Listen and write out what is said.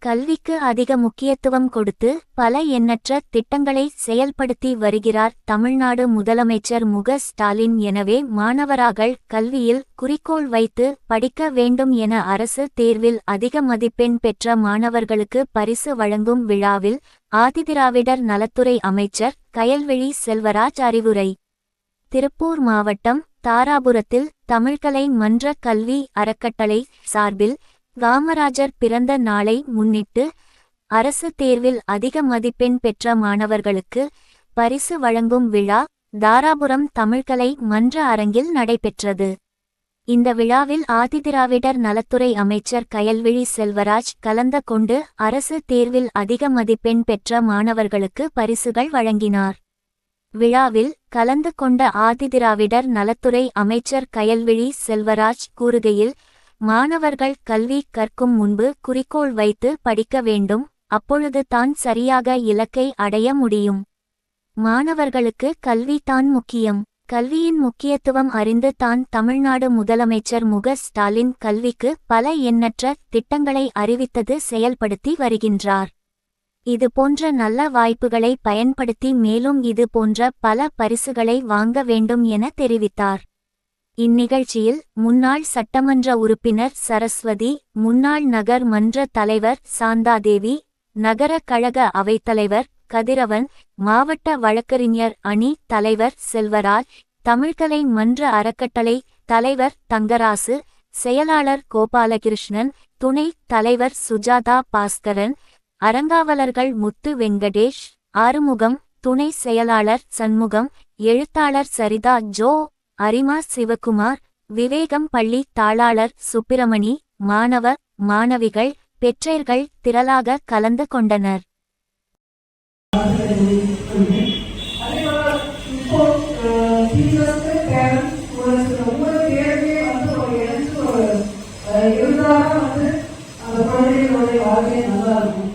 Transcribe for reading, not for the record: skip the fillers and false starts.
கல்விக்கு அதிக முக்கியத்துவம் கொடுத்து பல எண்ணற்ற திட்டங்களை செயல்படுத்தி வருகிறார் தமிழ்நாடு முதலமைச்சர் மு.க.ஸ்டாலின். எனவே மாணவராகள் கல்வியில் குறிக்கோள் வைத்து படிக்க வேண்டும் என அரசு தேர்வில் அதிக மதிப்பெண் பெற்ற மாணவர்களுக்கு பரிசு வழங்கும் விழாவில் ஆதிதிராவிடர் நலத்துறை அமைச்சர் கயல்விழி செல்வராஜ் அறிவுரை. திருப்பூர் மாவட்டம் தாராபுரத்தில் தமிழ்கலை மன்ற கல்வி அறக்கட்டளை சார்பில் காமராஜர் பிறந்த நாளை முன்னிட்டு அரசு தேர்வில் அதிக மதிப்பெண் பெற்ற மாணவர்களுக்கு பரிசு வழங்கும் விழா தாராபுரம் தமிழ்கலை மன்ற அரங்கில் நடைபெற்றது. இந்த விழாவில் ஆதிதிராவிடர் நலத்துறை அமைச்சர் கயல்விழி செல்வராஜ் கலந்து கொண்டு அரசு தேர்வில் அதிக மதிப்பெண் பெற்ற மாணவர்களுக்கு பரிசுகள் வழங்கினார். விழாவில் கலந்து கொண்ட ஆதிதிராவிடர் நலத்துறை அமைச்சர் கயல்விழி செல்வராஜ் கூறுகையில், மாணவர்கள் கல்வி கற்கும் முன்பு குறிக்கோள் வைத்து படிக்க வேண்டும். அப்பொழுது தான் சரியாக இலக்கை அடைய முடியும். மாணவர்களுக்கு கல்வி தான் முக்கியம். கல்வியின் முக்கியத்துவம் அறிந்து தான் தமிழ்நாடு முதலமைச்சர் மு.க.ஸ்டாலின் கல்விக்கு பல எண்ணற்ற திட்டங்களை அறிவித்தது செயல்படுத்தி வருகின்றார். இது போன்ற நல்ல வாய்ப்புகளை பயன்படுத்தி மேலும் இது போன்ற பல பரிசுகளை வாங்க வேண்டும் என தெரிவித்தார். இந்நிகழ்ச்சியில் முன்னாள் சட்டமன்ற உறுப்பினர் சரஸ்வதி, முன்னாள் நகர் மன்ற தலைவர் சாந்தாதேவி, நகர கழக அவைத்தலைவர் கதிரவன், மாவட்ட வழக்கறிஞர் அணி தலைவர் செல்வராஜ், தமிழ்கலை மன்ற அறக்கட்டளை தலைவர் தங்கராசு, செயலாளர் கோபாலகிருஷ்ணன், துணை தலைவர் சுஜாதா பாஸ்கரன், அரங்காவலர்கள் முத்து வெங்கடேஷ், ஆறுமுகம், துணை செயலாளர் சண்முகம், எழுத்தாளர் சரிதா ஜோ, அரிமா சிவகுமார், விவேகம் பள்ளி தாளாளர் சுப்பிரமணி, மாணவ மாணவிகள் பெற்றோர்கள் திரளாக கலந்து கொண்டனர். அந்த குழந்தைகளுடைய வாழ்க்கை நல்லா இருக்கும்.